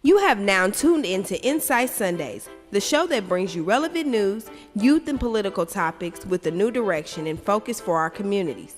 You have now tuned into Insight Sundays, the show that brings you relevant news, youth and political topics with a new direction and focus for our communities.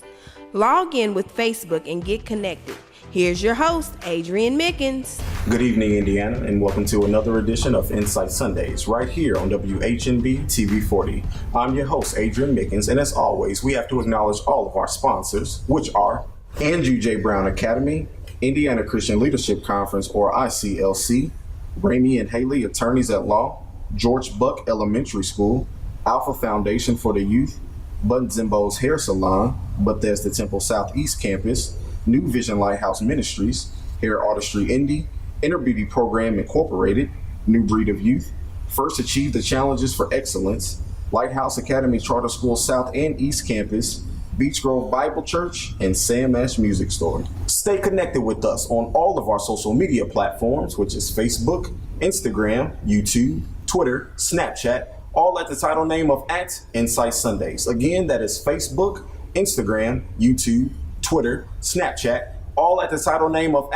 Log in with Facebook and get connected. Here's your host, Adrian Mickens. Good evening, Indiana, and welcome to another edition of Insight Sundays, right here on WHMB TV-40. I'm your host, Adrian Mickens, and as always, we have to acknowledge all of our sponsors, which are Andrew J. Brown Academy, Indiana Christian Leadership Conference, or ICLC, Ramey and Haley Attorneys at Law, George Buck Elementary School, Alpha Foundation for the Youth, Bud Zimbo's Hair Salon, Bethesda Temple Southeast Campus, New Vision Lighthouse Ministries, Hair Artistry Indy, Inner Beauty Program Incorporated, New Breed of Youth, First Achieve the Challenges for Excellence, Lighthouse Academy Charter School South and East Campus, Beach Grove Bible Church, and Sam Ash Music Store. Stay connected with us on all of our social media platforms, which is Facebook, Instagram, YouTube, Twitter, Snapchat, all at the title name of @Insight Sundays. Again, that is Facebook, Instagram, YouTube, Twitter, Snapchat, all at the title name of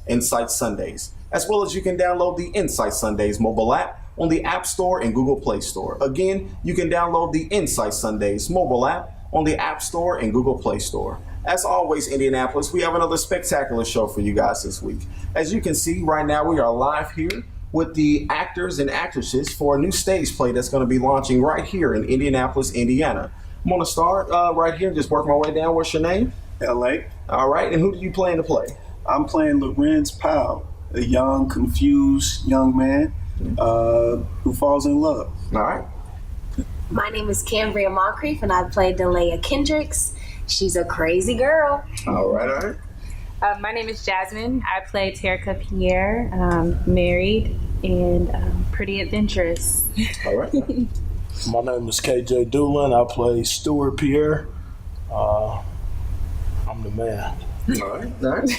@Insight Sundays. As well as you can download the Insight Sundays mobile app on the App Store and Google Play Store. Again, you can download the Insight Sundays mobile app on the App Store and Google Play Store. As always, Indianapolis, we have another spectacular show for you guys this week. As you can see right now, we are live here with the actors and actresses for a new stage play that's going to be launching right here in Indianapolis, Indiana. I'm going to start right here and just work my way down. What's your name? L.A. All right, and who do you play in the play? I'm playing Lorenz Powell, a young, confused young man who falls in love. All right. My name is Cambria Moncrief, and I play Delia Kendricks. She's a crazy girl. All right, all right. My name is Jasmine. I play Terica Pierre, married and pretty adventurous. All right. My name is KJ Doolin. I play Stuart Pierre. I'm the man. All right, all right.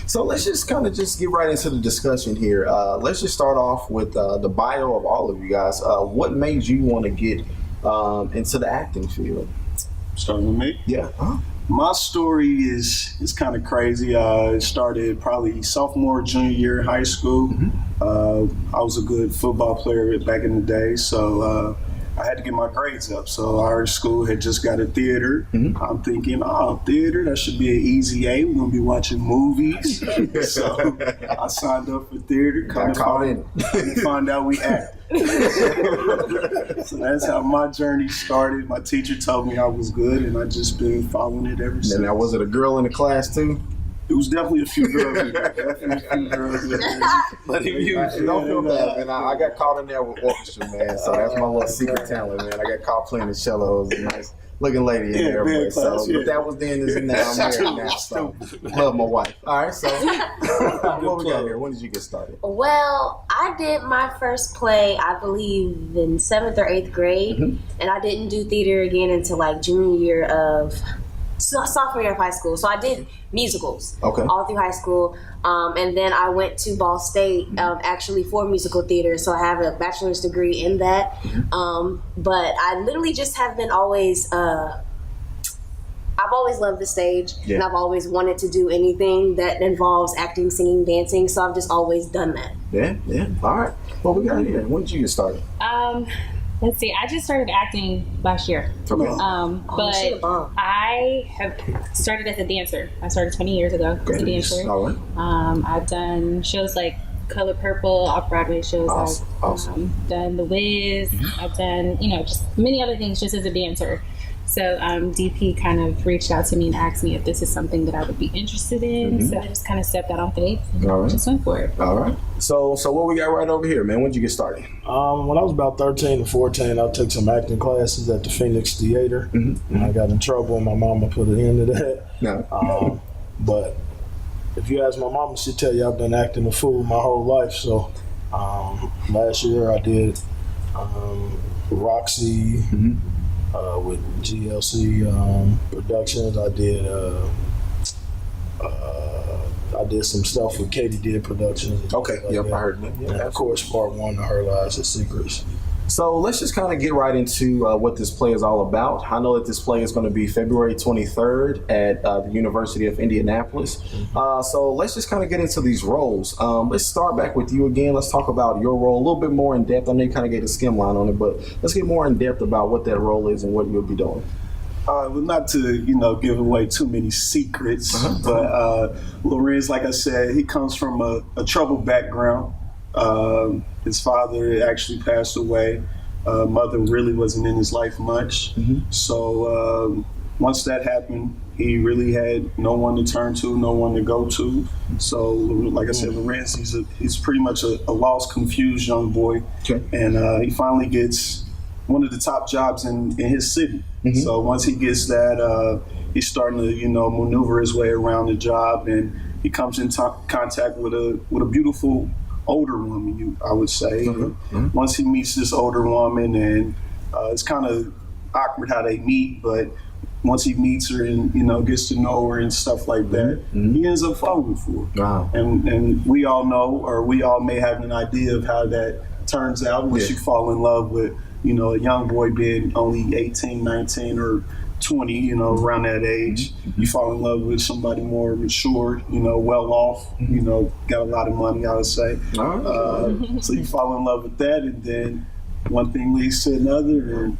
So let's just kind of just get right into the discussion here. Let's just start off with the bio of all of you guys. What made you want to get into the acting field? Starting with me? Yeah. My story is kind of crazy. It started probably sophomore, junior year in high school. Mm-hmm. I was a good football player back in the day, so I had to get my grades up. So our school had just got a theater. Mm-hmm. I'm thinking, theater, that should be an easy A. We're going to be watching movies. So I signed up for theater. Come to find out we act. So that's how my journey started. My teacher told me I was good, and I just been following it ever since. Now, was it a girl in the class too? It was definitely a few girls in there. But don't feel bad, man. I got caught in there with orchestra, man. So that's my little secret talent, man. I got caught playing the cello. It was a nice looking lady in there, boy. So, but that was then, is now. I'm married now, so love my wife. All right, so what we got here? When did you get started? Well, I did my first play, I believe, in 7th or 8th grade, and I didn't do theater again until like junior year of sophomore year of high school. So I did musicals all through high school, and then I went to Ball State actually for musical theater, so I have a bachelor's degree in that. But I literally just have been always I've always loved the stage, and I've always wanted to do anything that involves acting, singing, dancing, so I've just always done that. Yeah. All right, what we got here? When did you get started? Let's see. I just started acting last year. Okay. But I have started as a dancer. I started 20 years ago as a dancer. All right. I've done shows like Color Purple, off-Broadway shows. Awesome. I've done The Wiz. I've done, just many other things just as a dancer. So DP kind of reached out to me and asked me if this is something that I would be interested in. So I just kind of stepped out on faith and just went for it. All right. So what we got right over here, man? When did you get started? When I was about 13 or 14, I took some acting classes at the Phoenix Theater. And I got in trouble, and my mama put an end to that. No. But if you ask my mama, she'd tell you I've been acting a fool my whole life. So last year I did Roxy. With GLC Productions. I did some stuff with Katie Did Productions. Okay, I heard that. And of course, part 1 of Her Lies and Secrets. So let's just kind of get right into what this play is all about. I know that this play is going to be February 23rd at the University of Indianapolis. So let's just kind of get into these roles. Let's start back with you again. Let's talk about your role a little bit more in depth. I know you kind of gave a skim line on it, but let's get more in depth about what that role is and what you'll be doing. Well, not to give away too many secrets, but Lorenz, like I said, he comes from a troubled background. His father actually passed away. Mother really wasn't in his life much. So once that happened, he really had no one to turn to, no one to go to. So, like I said, Lorenz, he's pretty much a lost, confused young boy. Okay. And he finally gets one of the top jobs in his city. So once he gets that, he's starting to, maneuver his way around the job, and he comes in contact with a beautiful older woman, I would say. Once he meets this older woman, and it's kind of awkward how they meet, but once he meets her and gets to know her and stuff like that, he ends up falling for her. Wow. And we all know, or we all may have an idea of how that turns out once you fall in love with a young boy being only 18, 19, or 20, around that age. You fall in love with somebody more mature, well off, got a lot of money, I would say. So you fall in love with that, and then one thing leads to another, and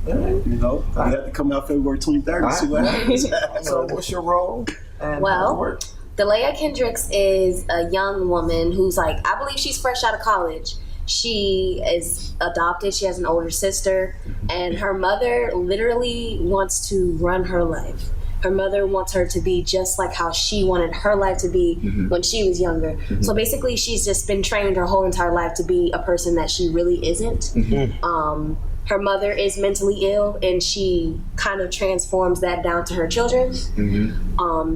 you have to come out February 23rd and see what happens. So what's your role? Well, Delia Kendricks is a young woman who's I believe she's fresh out of college. She is adopted. She has an older sister, and her mother literally wants to run her life. Her mother wants her to be just like how she wanted her life to be when she was younger. So basically, she's just been trained her whole entire life to be a person that she really isn't. Her mother is mentally ill, and she kind of transforms that down to her children.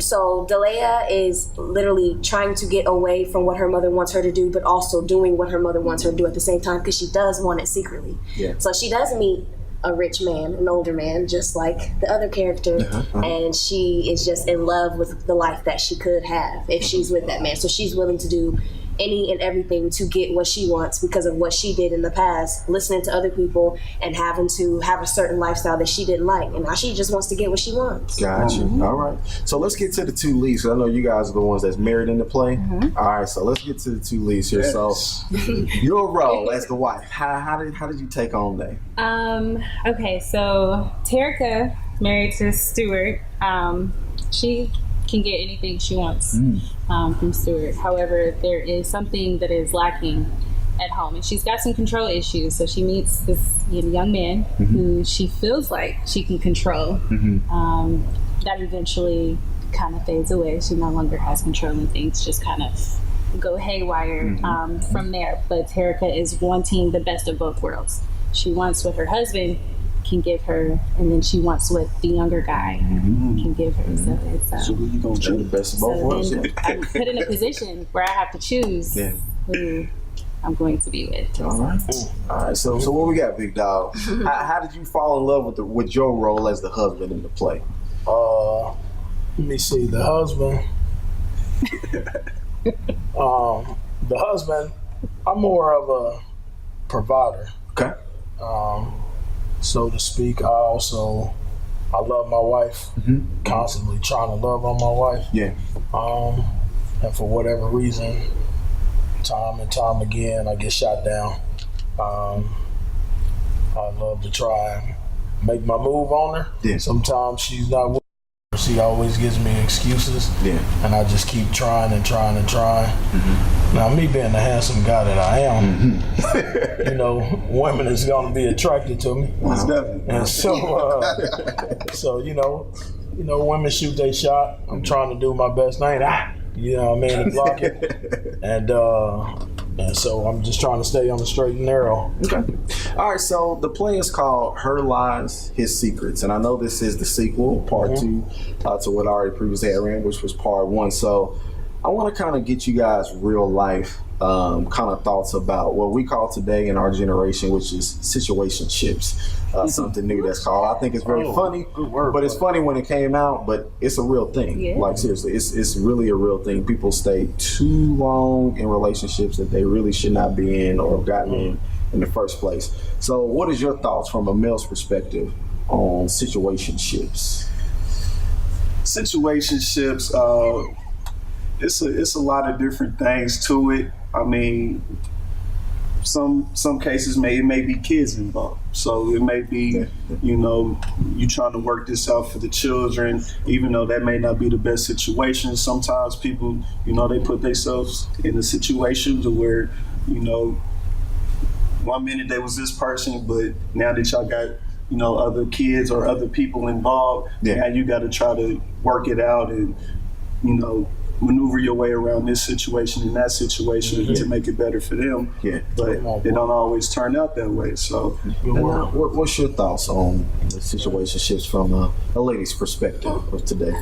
So Delia is literally trying to get away from what her mother wants her to do, but also doing what her mother wants her to do at the same time, because she does want it secretly. So she does meet a rich man, an older man, just like the other character, and she is just in love with the life that she could have if she's with that man. So she's willing to do any and everything to get what she wants because of what she did in the past, listening to other people and having to have a certain lifestyle that she didn't like, and now she just wants to get what she wants. Gotcha. All right, so let's get to the two leads. I know you guys are the ones that's married in the play. All right, so let's get to the two leads here. So your role as the wife, how did you take on that? Okay, so Terica, married to Stuart, she can get anything she wants from Stuart. However, there is something that is lacking at home, and she's got some control issues. So she meets this young man who she feels like she can control. That eventually kind of fades away. She no longer has control, and things just kind of go haywire from there. But Terica is wanting the best of both worlds. She wants what her husband can give her, and then she wants what the younger guy can give her. So it's so you gonna choose the best of both worlds. I'm put in a position where I have to choose who I'm going to be with. All right. So what we got, big dog? How did you fall in love with your role as the husband in the play? Let me see. The husband. The husband. I'm more of a provider. Okay. So to speak. I love my wife. Constantly trying to love on my wife. Yeah. And for whatever reason, time and time again, I get shot down. I love to try and make my move on her. Yeah. Sometimes she's not with me. She always gives me excuses. Yeah. And I just keep trying and trying and trying. Now, me being the handsome guy that I am, women is going to be attracted to me. And so, women shoot their shot. I'm trying to do my best. To block it. And so I'm just trying to stay on the straight and narrow. Okay. All right, so the play is called Her Lies, His Secrets. And I know this is the sequel, part 2, to what I already previously had ran, which was part 1. So I want to kind of get you guys real life kind of thoughts about what we call today in our generation, which is situationships. Something new that's called. I think it's very funny, but it's funny when it came out, but it's a real thing. Yeah. Like seriously, it's really a real thing. People stay too long in relationships that they really should not be in or have gotten in the first place. So what is your thoughts from a male's perspective on situationships? Situationships, it's a lot of different things to it. I mean, some cases it may be kids involved. So it may be, you trying to work this out for the children, even though that may not be the best situation. Sometimes people, they put themselves in a situation to where, 1 minute they was this person, but now that y'all got, other kids or other people involved, now you got to try to work it out and, maneuver your way around this situation and that situation to make it better for them. Yeah. But it don't always turn out that way. So, what's your thoughts on the situationships from a lady's perspective of today?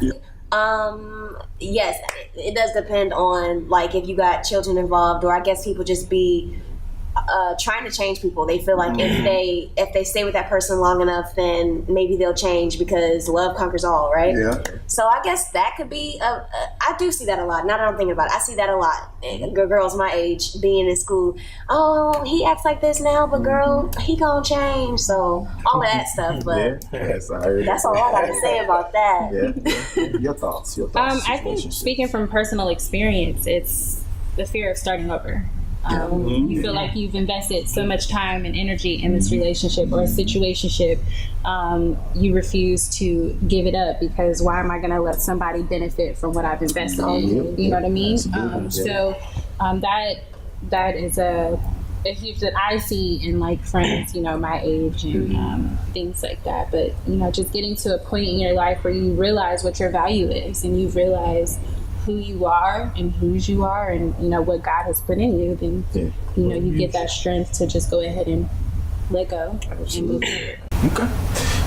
Yes, it does depend on like if you got children involved, or I guess people just be trying to change people. They feel like if they stay with that person long enough, then maybe they'll change because love conquers all, right? Yeah. So I guess that could be. I do see that a lot. Now that I'm thinking about it, I see that a lot. Girls my age being in school. Oh, he acts like this now, but girl, he gonna change. So all of that stuff. But that's all I got to say about that. Yeah. Your thoughts. I think speaking from personal experience, it's the fear of starting over. You feel like you've invested so much time and energy in this relationship or a situationship, you refuse to give it up because why am I going to let somebody benefit from what I've invested in? You know what I mean? So that is a huge that I see in like friends, my age and things like that. But just getting to a point in your life where you realize what your value is and you realize who you are and whose you are and what God has put in you, then you get that strength to just go ahead and let go and move forward. Okay.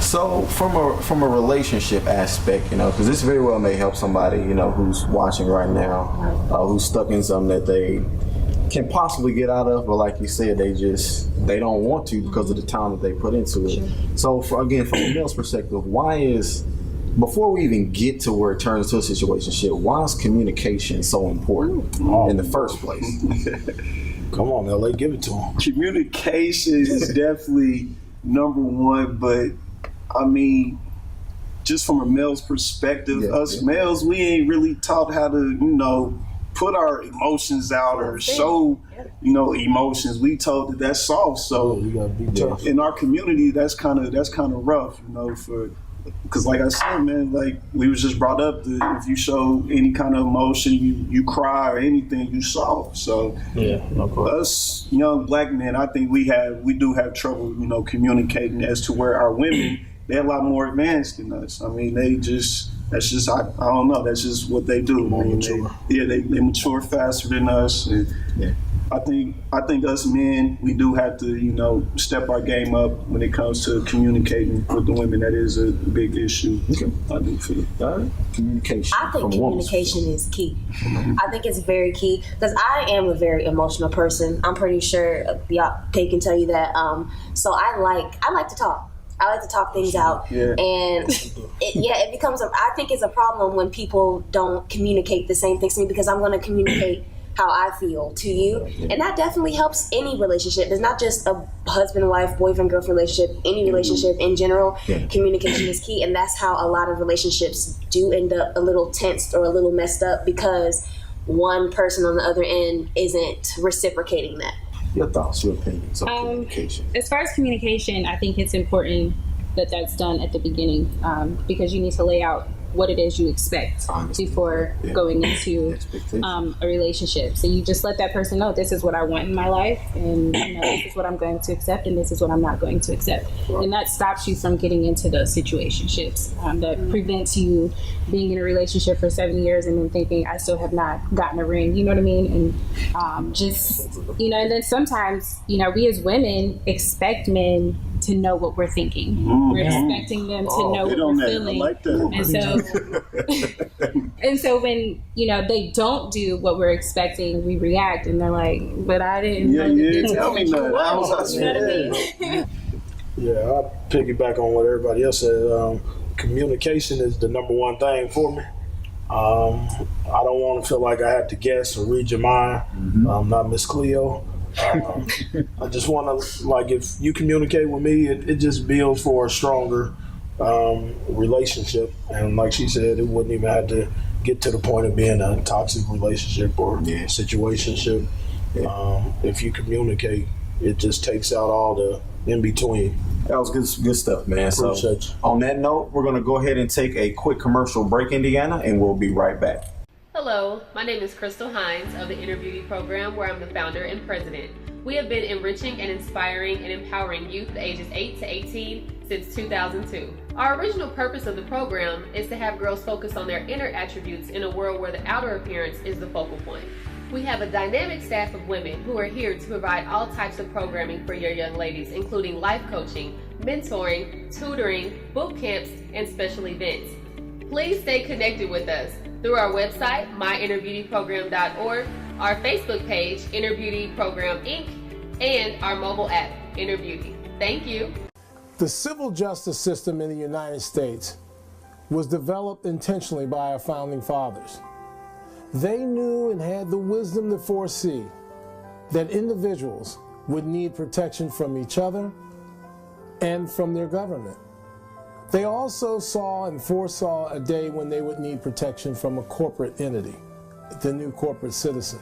So from a relationship aspect, because this very well may help somebody who's watching right now, who's stuck in something that they can possibly get out of, but like you said, they don't want to because of the time that they put into it. So from a male's perspective, before we even get to where it turns to a situationship, why is communication so important in the first place? Come on, LA, give it to him. Communication is definitely number one, but I mean, just from a male's perspective, us males, we ain't really taught how to, put our emotions out or show, emotions. We told that's soft. So you gotta be tough. In our community, that's kind of rough, because like I said, man, like we was just brought up that if you show any kind of emotion, you cry or anything, you soft. So us young black men, I think we do have trouble, communicating as to where our women, they're a lot more advanced than us. I mean, I don't know, that's just what they do. They mature faster than us. And I think us men, we do have to, step our game up when it comes to communicating with the women. That is a big issue. Okay. I do feel communication. I think communication is key. I think it's very key because I am a very emotional person. I'm pretty sure Kay can tell you that. So I like to talk. I like to talk things out, and it becomes. I think it's a problem when people don't communicate the same things to me because I'm going to communicate how I feel to you, and that definitely helps any relationship. It's not just a husband, wife, boyfriend, girlfriend relationship. Any relationship in general, communication is key, and that's how a lot of relationships do end up a little tensed or a little messed up because one person on the other end isn't reciprocating that. Your thoughts, your opinions on communication? As far as communication, I think it's important that that's done at the beginning because you need to lay out what it is you expect before going into a relationship. So you just let that person know, this is what I want in my life, and this is what I'm going to accept, and this is what I'm not going to accept. And that stops you from getting into those situationships. That prevents you being in a relationship for 7 years and then thinking, I still have not gotten a ring, you know what I mean? And and then sometimes, we as women expect men to know what we're thinking. We're expecting them to know what we're feeling. I like that. And so when, they don't do what we're expecting, we react and they're like, but I didn't know you didn't tell me nothing. You know what I mean? Yeah, I piggyback on what everybody else said. Communication is the number one thing for me. I don't want to feel like I have to guess or read your mind. I'm not Miss Cleo. I just want to, like, if you communicate with me, it just builds for a stronger relationship. And like she said, it wouldn't even have to get to the point of being a toxic relationship or situationship. If you communicate, it just takes out all the in between. That was good stuff, man. So on that note, we're going to go ahead and take a quick commercial break, Indiana, and we'll be right back. Hello, my name is Crystal Hines of the Inner Beauty Program, where I'm the founder and president. We have been enriching and inspiring and empowering youth ages 8 to 18 since 2002. Our original purpose of the program is to have girls focus on their inner attributes in a world where the outer appearance is the focal point. We have a dynamic staff of women who are here to provide all types of programming for your young ladies, including life coaching, mentoring, tutoring, boot camps, and special events. Please stay connected with us through our website, myinnerbeautyprogram.org, our Facebook page, Inner Beauty Program Inc., and our mobile app, Inner Beauty. Thank you. The civil justice system in the United States was developed intentionally by our founding fathers. They knew and had the wisdom to foresee that individuals would need protection from each other and from their government. They also saw and foresaw a day when they would need protection from a corporate entity, the new corporate citizen.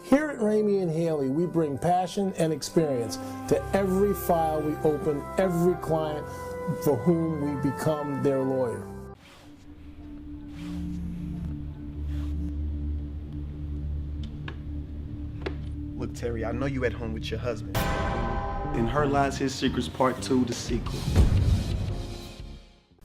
Here at Ramey and Haley, we bring passion and experience to every file we open, every client for whom we become their lawyer. Look, Terry, I know you at home with your husband. In Her Lies, His Secrets Part 2, the sequel.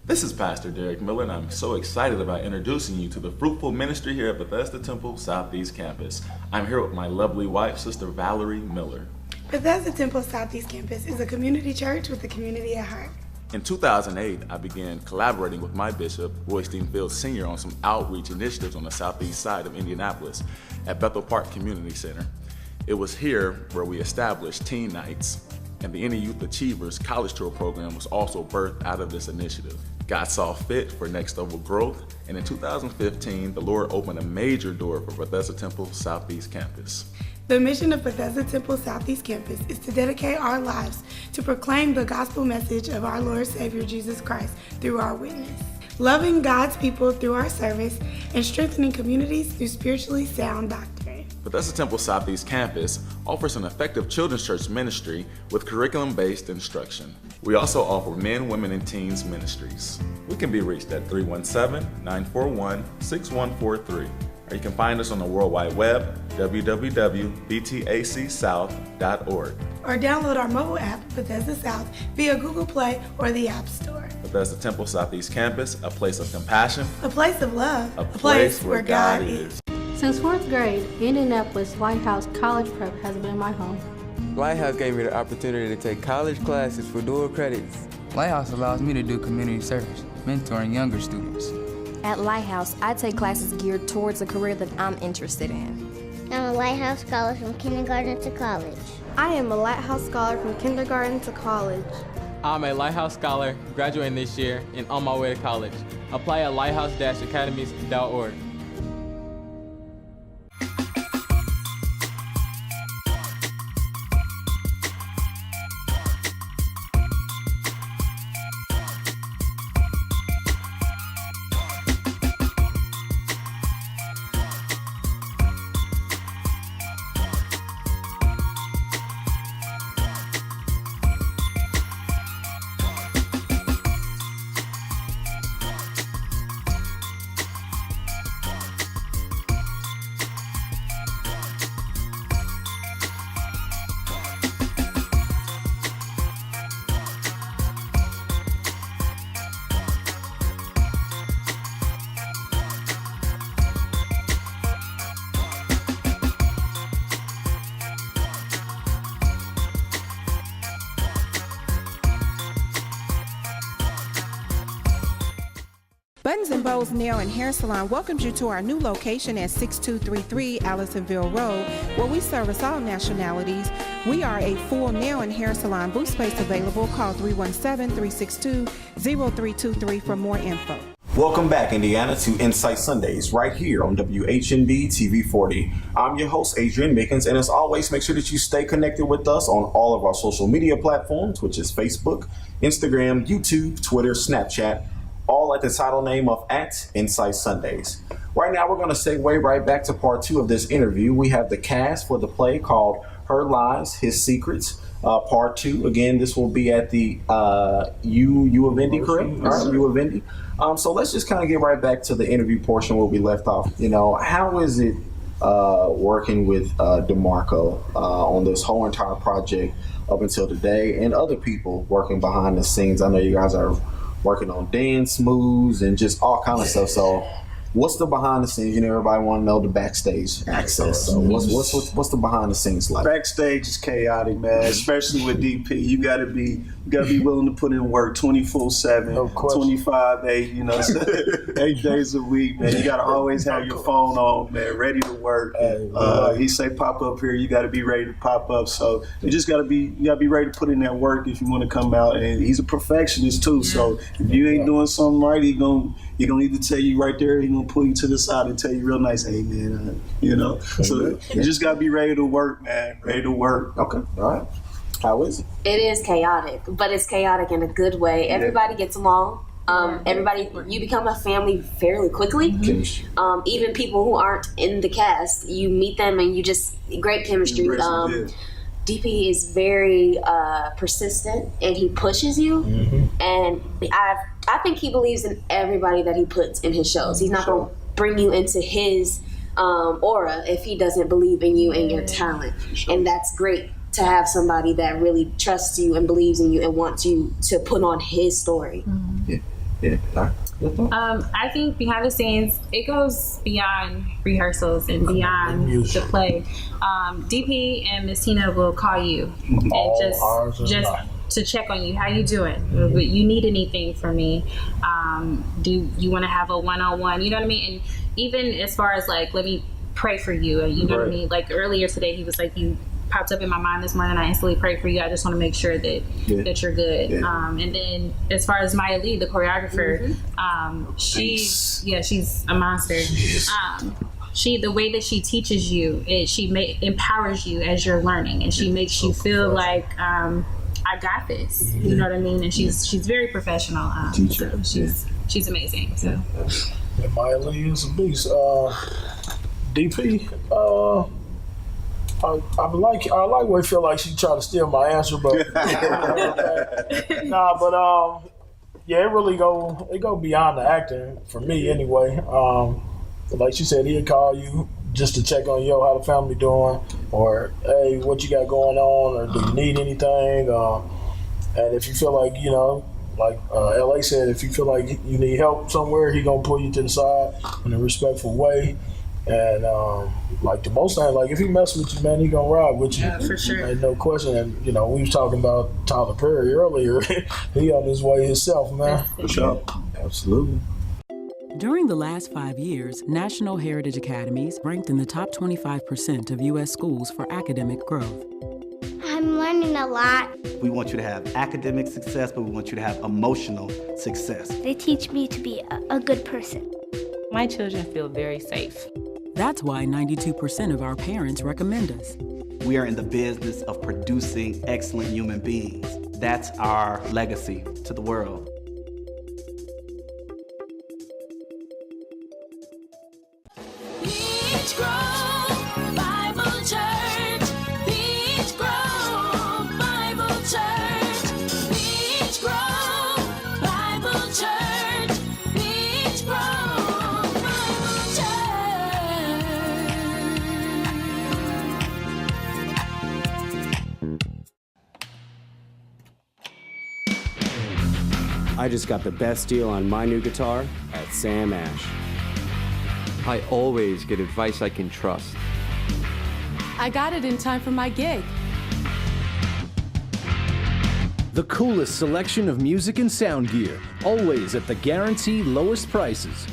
This is Pastor Derek Miller, and I'm so excited about introducing you to the fruitful ministry here at Bethesda Temple Southeast Campus. I'm here with my lovely wife, Sister Valerie Miller. Bethesda Temple Southeast Campus is a community church with the community at heart. In 2008, I began collaborating with my bishop, Roy Steenfield Sr., on some outreach initiatives on the southeast side of Indianapolis at Bethel Park Community Center. It was here where we established Teen Nights, and the Inner Youth Achievers College Tour program was also birthed out of this initiative. God saw fit for next level growth, and in 2015, the Lord opened a major door for Bethesda Temple Southeast Campus. The mission of Bethesda Temple Southeast Campus is to dedicate our lives to proclaim the gospel message of our Lord Savior Jesus Christ through our witness, loving God's people through our service, and strengthening communities through spiritually sound doctrine. Bethesda Temple Southeast Campus offers an effective children's church ministry with curriculum-based instruction. We also offer men, women, and teens ministries. We can be reached at 317-941-6143. Or you can find us on the World Wide Web, www.btacsouth.org. Or download our mobile app, Bethesda South, via Google Play or the App Store. Bethesda Temple Southeast Campus, a place of compassion, a place of love, a place where God is. Since 4th grade, Indianapolis Lighthouse College Prep has been my home. Lighthouse gave me the opportunity to take college classes for dual credits. Lighthouse allows me to do community service, mentoring younger students. At Lighthouse, I take classes geared towards a career that I'm interested in. I'm a Lighthouse Scholar from kindergarten to college. I am a Lighthouse Scholar from kindergarten to college. I'm a Lighthouse Scholar graduating this year and on my way to college. Apply at lighthouse-academies.org. Buttons and Bows Nail and Hair Salon welcomes you to our new location at 6233 Allisonville Road, where we service all nationalities. We are a full nail and hair salon. Booth space available. Call 317-362-0323 for more info. Welcome back, Indiana, to Insight Sundays, right here on WHMB TV-40. I'm your host, Adrian Mickens, and as always, make sure that you stay connected with us on all of our social media platforms, which is Facebook, Instagram, YouTube, Twitter, Snapchat, all at the title name of @Insight Sundays. Right now, we're going to segue right back to part 2 of this interview. We have the cast for the play called Her Lies, His Secrets. Part 2, again, this will be at the U of Indy, correct? All right, U of Indy. So let's just kind of get right back to the interview portion where we left off. You know, how is it working with DEMARCO on this whole entire project up until today, and other people working behind the scenes? I know you guys are working on dance moves and just all kind of stuff. So what's the behind the scenes? You know, everybody want to know the backstage access. So what's the behind the scenes like? Backstage is chaotic, man. Especially with DP, you gotta be willing to put in work 24/7, 25/8. You know, 8 days a week, man. You gotta always have your phone on, man, ready to work. He say pop up here, you gotta be ready to pop up. So you just gotta be ready to put in that work if you want to come out. And he's a perfectionist too. So if you ain't doing something right, he gonna either tell you right there, he gonna pull you to the side and tell you real nice, hey man, you know. So you just gotta be ready to work, man. Ready to work. Okay, all right. How is it? It is chaotic, but it's chaotic in a good way. Everybody gets along. You become a family fairly quickly. Even people who aren't in the cast, you meet them and you just great chemistry. DP is very persistent and he pushes you, and I think he believes in everybody that he puts in his shows. He's not going to bring you into his aura if he doesn't believe in you and your talent, and that's great to have somebody that really trusts you and believes in you and wants you to put on his story. I think behind the scenes, it goes beyond rehearsals and beyond the play. DP and Miss Tina will call you and just to check on you. How you doing? You need anything from me? Do you want to have a one-on-one? You know what I mean? And even as far as like, let me pray for you. You know what I mean? Like earlier today, he was like, you popped up in my mind this morning. I instantly prayed for you. I just want to make sure that you're good. And then as far as Maya Lee, the choreographer, she's a monster. The way that she teaches you, she empowers you as you're learning, and she makes you feel like I got this. You know what I mean? And she's very professional. So she's amazing. So Maya Lee is a beast. DP. I like where I feel like she tried to steal my answer, but it really go beyond the acting for me anyway. Like she said, he'll call you just to check on how the family doing, or hey, what you got going on, or do you need anything? And if you feel like LA said, if you feel like you need help somewhere, he gonna pull you to the side in a respectful way. And like the most thing, like if he mess with you, man, he gonna ride with you. For sure. Ain't no question. And we was talking about Tyler Perry earlier. He on his way himself, man. For sure. Absolutely. During the last 5 years, National Heritage Academies ranked in the top 25% of U.S. schools for academic growth. I'm learning a lot. We want you to have academic success, but we want you to have emotional success. They teach me to be a good person. My children feel very safe. That's why 92% of our parents recommend us. We are in the business of producing excellent human beings. That's our legacy to the world. Beach Grove Bible Church. Beach Grove Bible Church. Beach Grove Bible Church. Beach Grove Bible Church. I just got the best deal on my new guitar at Sam Ash. I always get advice I can trust. I got it in time for my gig. The coolest selection of music and sound gear, always at the guaranteed lowest prices.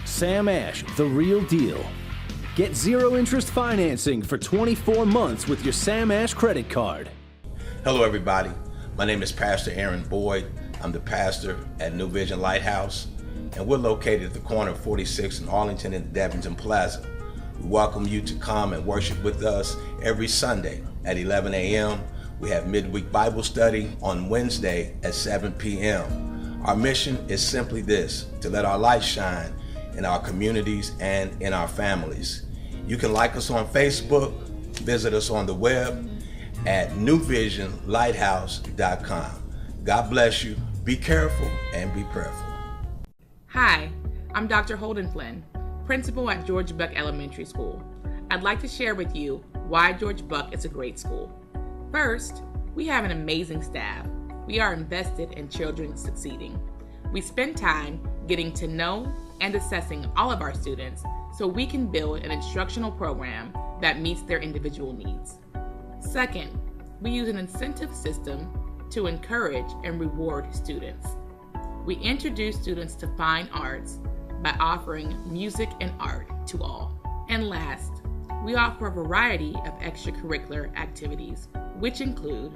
Sam Ash, the real deal. Get zero interest financing for 24 months with your Sam Ash credit card. Hello everybody, my name is Pastor Aaron Boyd. I'm the pastor at New Vision Lighthouse, and we're located at the corner of 46th and Arlington and Devonton Plaza. We welcome you to come and worship with us every Sunday at 11 a.m. We have midweek Bible study on Wednesday at 7 p.m. Our mission is simply this, to let our light shine in our communities and in our families. You can like us on Facebook, visit us on the web at newvisionlighthouse.com. God bless you. Be careful and be prayerful. Hi, I'm Dr. Holden Flynn, principal at George Buck Elementary School. I'd like to share with you why George Buck is a great school. First, we have an amazing staff. We are invested in children succeeding. We spend time getting to know and assessing all of our students so we can build an instructional program that meets their individual needs. Second, we use an incentive system to encourage and reward students. We introduce students to fine arts by offering music and art to all. And last, we offer a variety of extracurricular activities, which include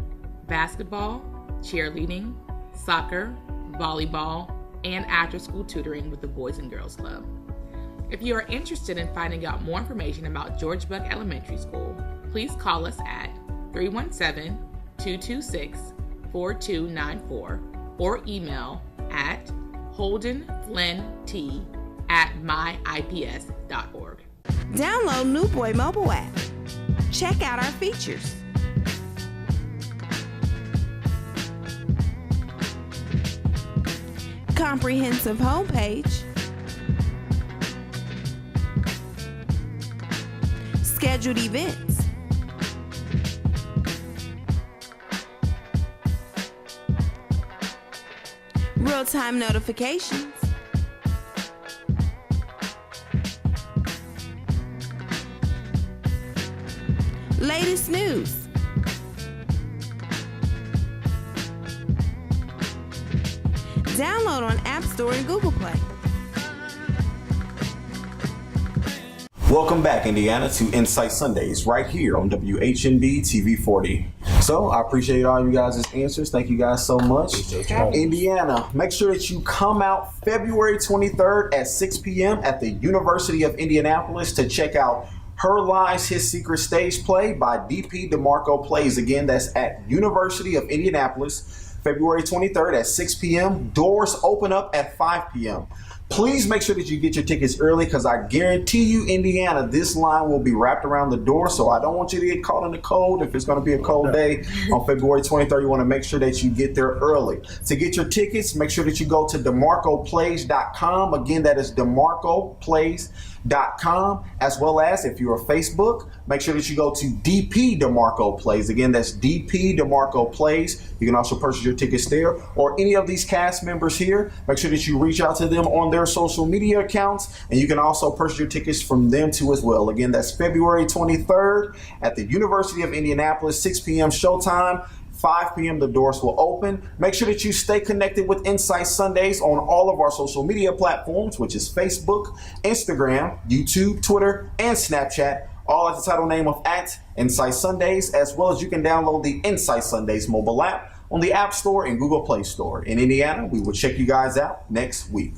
basketball, cheerleading, soccer, volleyball, and after-school tutoring with the Boys and Girls Club. If you are interested in finding out more information about George Buck Elementary School, please call us at 317-226-4294 or email at holdenflynnt@myips.org. Download New Boy mobile app. Check out our features. Comprehensive homepage. Scheduled events. Real-time notifications. Latest news. Download on App Store and Google Play. Welcome back, Indiana, to Insight Sundays right here on WHMB TV-40. So I appreciate all you guys' answers. Thank you guys so much. Indiana, make sure that you come out February 23rd at 6 p.m. at the University of Indianapolis to check out Her Lies, His Secret stage play by DP DEMARCO Plays. Again, that's at University of Indianapolis, February 23rd at 6 p.m. Doors open up at 5 p.m. Please make sure that you get your tickets early because I guarantee you, Indiana, this line will be wrapped around the door. So I don't want you to get caught in the cold. If it's going to be a cold day on February 23rd, you want to make sure that you get there early. To get your tickets, make sure that you go to DeMarcoPlays.com. Again, that is DeMarcoPlays.com, as well as if you're a Facebook, make sure that you go to DP DeMarco Plays. Again, that's DP DeMarco Plays. You can also purchase your tickets there, or any of these cast members here. Make sure that you reach out to them on their social media accounts, and you can also purchase your tickets from them too as well. Again, that's February 23rd at the University of Indianapolis, 6 p.m. showtime. 5 p.m. the doors will open. Make sure that you stay connected with Insight Sundays on all of our social media platforms, which is Facebook, Instagram, YouTube, Twitter, and Snapchat, all at the title name of @Insight Sundays, as well as you can download the Insight Sundays mobile app on the App Store and Google Play Store. In Indiana, we will check you guys out next week.